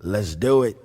Let's do it.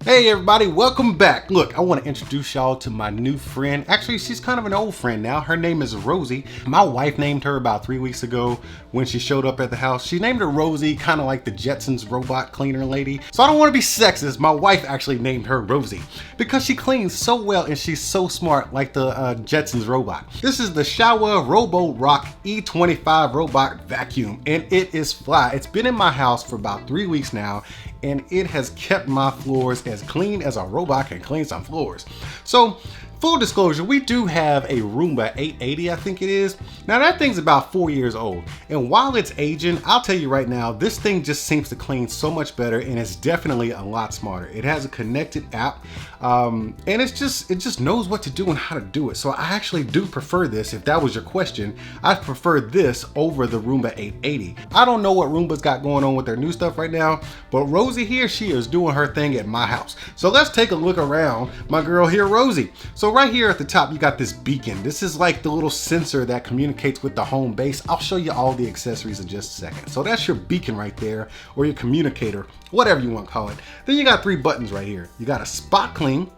Hey everybody, welcome back. Look, I want to introduce y'all to my new friend. Actually, she's kind of an old friend now. Her name is Rosie. My wife named her about 3 weeks ago when she showed up at the house. She named her Rosie, kind of like the Jetsons robot cleaner lady. So I don't want to be sexist. My wife actually named her Rosie because she cleans so well and she's so smart like the Jetsons robot. This is the Roborock E25 robot vacuum and it is fly. It's been in my house for about 3 weeks now and it has kept my floors as clean as a robot can clean some floors. So full disclosure, we do have a Roomba 880, I think it is. Now that thing's about 4 years old. And while it's aging, I'll tell you right now, this thing just seems to clean so much better and it's definitely a lot smarter. It has a connected app and it just knows what to do and how to do it. So I actually do prefer this. If that was your question, I prefer this over the Roomba 880. I don't know what Roomba's got going on with their new stuff right now, but Rosie here, she is doing her thing at my house. So let's take a look around my girl here, Rosie. So right here at the top, you got this beacon. This is like the little sensor that communicates with the home base. I'll show you all the accessories in just a second. So that's your beacon right there, or your communicator, whatever you want to call it. Then you got 3 buttons right here. You got a spot clean,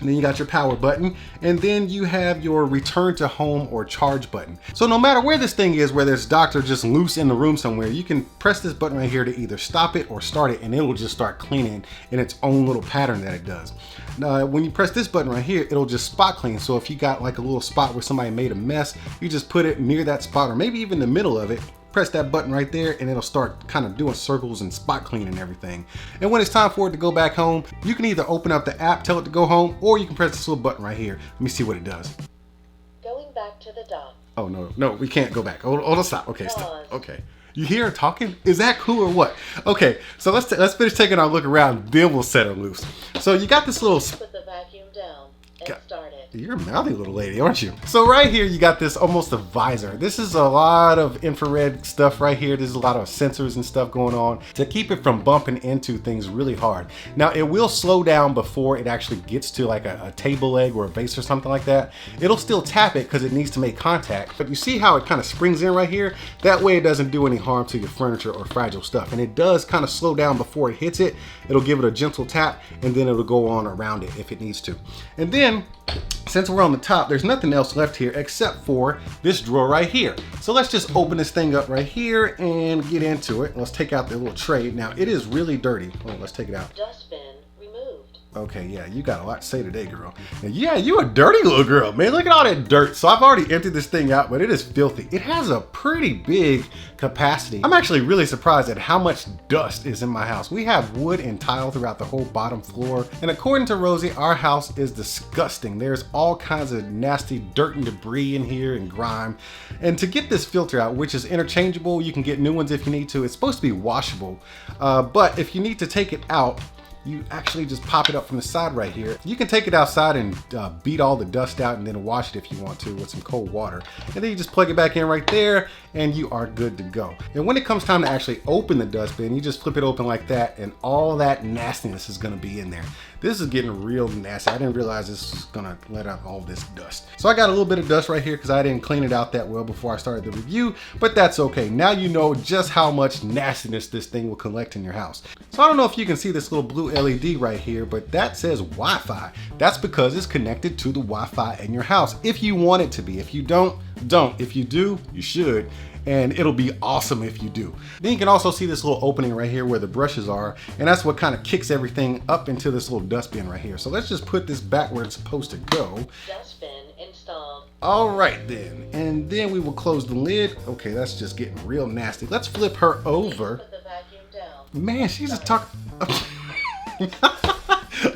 and then you got your power button, and then you have your return to home or charge button. So no matter where this thing is, whether it's docked or just loose in the room somewhere, you can press this button right here to either stop it or start it, and it will just start cleaning in its own little pattern that it does. Now, when you press this button right here, it'll just spot clean. So if you got like a little spot where somebody made a mess, you just put it near that spot or maybe even the middle of it, press that button right there and it'll start kind of doing circles and spot cleaning and everything. And when it's time for it to go back home, you can either open up the app, tell it to go home, or you can press this little button right here. Let me see what it does. Going back to the dock. Oh no, we can't go back. Hold, stop. Okay, stop. Okay. You hear her talking? Is that cool or what? Okay, so let's finish taking our look around, then we'll set her loose. So you got this little... Put the vacuum down and start it. You're a mouthy little lady, aren't you? So right here, you got this almost a visor. This is a lot of infrared stuff right here. There's a lot of sensors and stuff going on to keep it from bumping into things really hard. Now it will slow down before it actually gets to like a table leg or a vase or something like that. It'll still tap it because it needs to make contact. But you see how it kind of springs in right here? That way it doesn't do any harm to your furniture or fragile stuff. And it does kind of slow down before it hits it. It'll give it a gentle tap and then it'll go on around it if it needs to. And then, since we're on the top, there's nothing else left here except for this drawer right here. So let's just open this thing up right here and get into it. Let's take out the little tray. Now it is really dirty. Oh, let's take it out. Dustbin removed. Okay, yeah, you got a lot to say today, girl. And yeah, you a dirty little girl, man. Look at all that dirt. So I've already emptied this thing out, but it is filthy. It has a pretty big capacity. I'm actually really surprised at how much dust is in my house. We have wood and tile throughout the whole bottom floor. And according to Rosie, our house is disgusting. There's all kinds of nasty dirt and debris in here and grime. And to get this filter out, which is interchangeable, you can get new ones if you need to. It's supposed to be washable. But if you need to take it out, you actually just pop it up from the side right here. You can take it outside and beat all the dust out and then wash it if you want to with some cold water. And then you just plug it back in right there and you are good to go. And when it comes time to actually open the dustbin, you just flip it open like that and all that nastiness is gonna be in there. This is getting real nasty. I didn't realize this was gonna let out all this dust. So I got a little bit of dust right here because I didn't clean it out that well before I started the review, but that's okay. Now you know just how much nastiness this thing will collect in your house. So I don't know if you can see this little blue LED right here, but that says Wi-Fi. That's because it's connected to the Wi-Fi in your house. If you want it to be. If you don't, don't. If you do, you should. And it'll be awesome if you do. Then you can also see this little opening right here where the brushes are, and that's what kind of kicks everything up into this little dustbin right here. So let's just put this back where it's supposed to go. Dustbin installed. All right then, and then we will close the lid. Okay, that's just getting real nasty. Let's flip her over. Put the vacuum down. Man, she's just talking.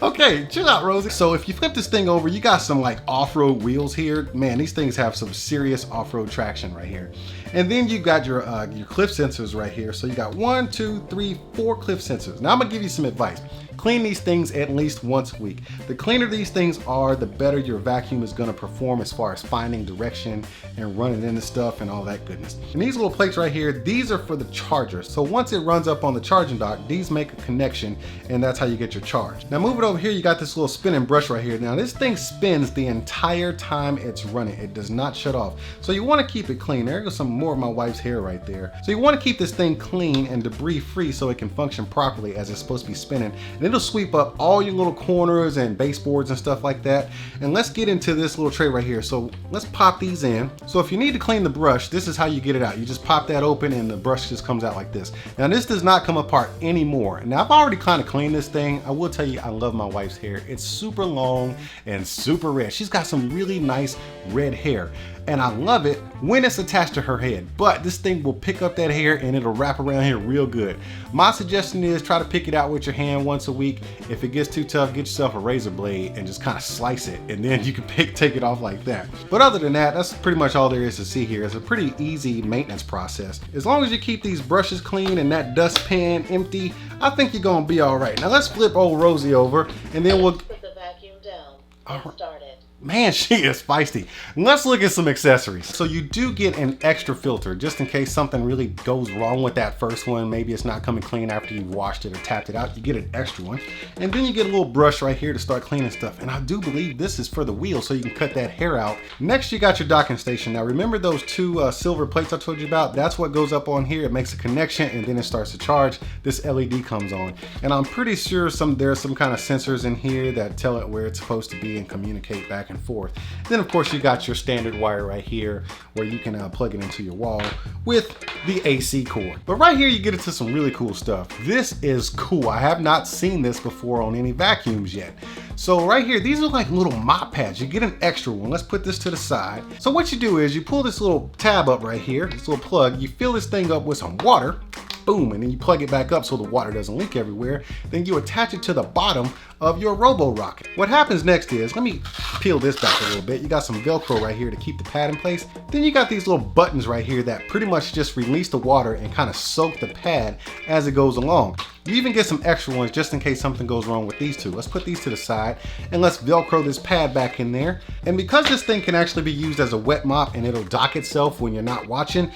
Okay, chill out, Rosie. So if you flip this thing over, you got some like off-road wheels here. Man, these things have some serious off-road traction right here. And then you got your cliff sensors right here. So you got 1, 2, 3, 4 cliff sensors. Now I'm gonna give you some advice. Clean these things at least once a week. The cleaner these things are, the better your vacuum is gonna perform as far as finding direction and running into stuff and all that goodness. And these little plates right here, these are for the charger. So once it runs up on the charging dock, these make a connection and that's how you get your charge. Now moving over here, you got this little spinning brush right here. Now this thing spins the entire time it's running. It does not shut off. So you wanna keep it clean. There goes some more of my wife's hair right there. So you want to keep this thing clean and debris free so it can function properly as it's supposed to be spinning. And it'll sweep up all your little corners and baseboards and stuff like that. And let's get into this little tray right here. So let's pop these in. So if you need to clean the brush, this is how you get it out. You just pop that open and the brush just comes out like this. Now this does not come apart anymore. Now I've already kind of cleaned this thing. I will tell you, I love my wife's hair. It's super long and super red. She's got some really nice red hair. And I love it when it's attached to her head, but this thing will pick up that hair and it'll wrap around here real good. My suggestion is try to pick it out with your hand once a week. If it gets too tough, get yourself a razor blade and just kind of slice it, and then you can take it off like that. But other than that, that's pretty much all there is to see here. It's a pretty easy maintenance process. As long as you keep these brushes clean and that dustpan empty, I think you're gonna be all right. Now let's flip old Rosie over and then we'll Put the vacuum down and start it. Man, she is feisty. Let's look at some accessories. So you do get an extra filter just in case something really goes wrong with that first one. Maybe it's not coming clean after you've washed it or tapped it out. You get an extra one. And then you get a little brush right here to start cleaning stuff. And I do believe this is for the wheel so you can cut that hair out. Next, you got your docking station. Now remember those two silver plates I told you about? That's what goes up on here. It makes a connection and then it starts to charge. This LED comes on. And I'm pretty sure there's some kind of sensors in here that tell it where it's supposed to be and communicate back and forth. Then of course you got your standard wire right here where you can plug it into your wall with the AC cord. But right here you get into some really cool stuff. This is cool. I have not seen this before on any vacuums yet. So right here, these are like little mop pads. You get an extra one. Let's put this to the side. So what you do is you pull this little tab up right here, this little plug, you fill this thing up with some water, boom, and then you plug it back up so the water doesn't leak everywhere. Then you attach it to the bottom of your Roborock. What happens next is, let me peel this back a little bit. You got some Velcro right here to keep the pad in place. Then you got these little buttons right here that pretty much just release the water and kind of soak the pad as it goes along. You even get some extra ones just in case something goes wrong with these two. Let's put these to the side and let's Velcro this pad back in there. And because this thing can actually be used as a wet mop and it'll dock itself when you're not watching,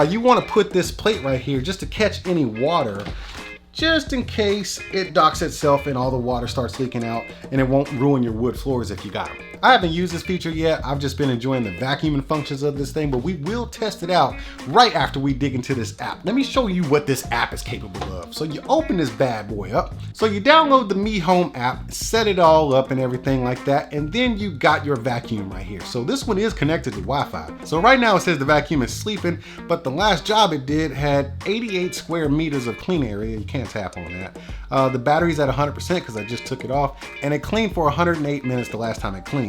you want to put this plate right here just to catch any water, just in case it docks itself and all the water starts leaking out, and it won't ruin your wood floors if you got them. I haven't used this feature yet. I've just been enjoying the vacuuming functions of this thing, but we will test it out right after we dig into this app. Let me show you what this app is capable of. So you open this bad boy up. So you download the Me Home app, set it all up and everything like that, and then you got your vacuum right here. So this one is connected to Wi-Fi. So right now it says the vacuum is sleeping, but the last job it did had 88 square meters of clean area. You can't tap on that. The battery's at 100% because I just took it off, and it cleaned for 108 minutes the last time it cleaned.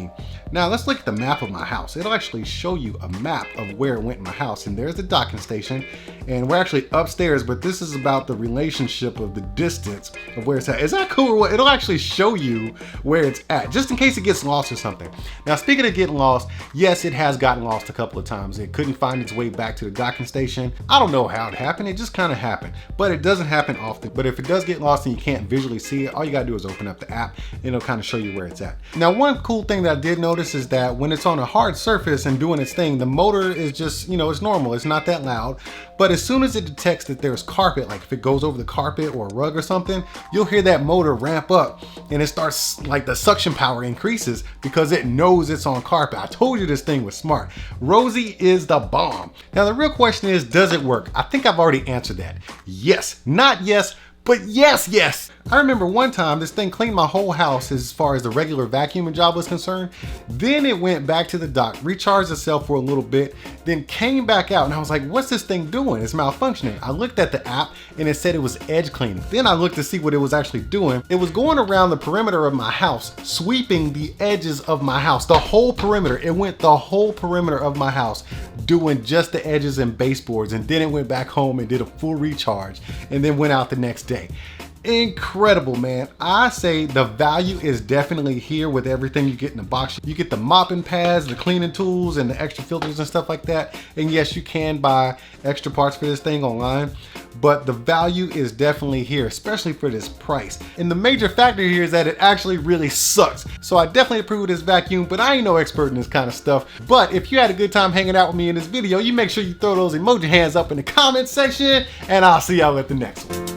Now let's look at the map of my house. It'll actually show you a map of where it went in my house, and there's the docking station, and we're actually upstairs, but this is about the relationship of the distance of where it's at. Is that cool or what? It'll actually show you where it's at, just in case it gets lost or something. Now speaking of getting lost, yes, it has gotten lost a couple of times. It couldn't find its way back to the docking station. I don't know how it happened, it just kind of happened, but it doesn't happen often. But if it does get lost and you can't visually see it, all you gotta do is open up the app and it'll kind of show you where it's at. Now one cool thing that I did notice is that when it's on a hard surface and doing its thing, the motor is just, it's normal, it's not that loud. But as soon as it detects that there's carpet, like if it goes over the carpet or a rug or something, you'll hear that motor ramp up and it starts, like the suction power increases because it knows it's on carpet. I told you this thing was smart. Rosie is the bomb. Now the real question is, does it work? I think I've already answered that. Yes, not yes, but yes. I remember one time this thing cleaned my whole house as far as the regular vacuuming job was concerned. Then it went back to the dock, recharged itself for a little bit, then came back out, and I was like, what's this thing doing? It's malfunctioning. I looked at the app and it said it was edge cleaning. Then I looked to see what it was actually doing. It was going around the perimeter of my house, sweeping the edges of my house, the whole perimeter. It went the whole perimeter of my house, doing just the edges and baseboards, and then it went back home and did a full recharge and then went out the next day. Incredible, man. I say the value is definitely here with everything you get in the box. You get the mopping pads, the cleaning tools, and the extra filters and stuff like that. And yes, you can buy extra parts for this thing online, but the value is definitely here, especially for this price. And the major factor here is that it actually really sucks. So I definitely approve of this vacuum, but I ain't no expert in this kind of stuff. But if you had a good time hanging out with me in this video, you make sure you throw those emoji hands up in the comment section, and I'll see y'all at the next one.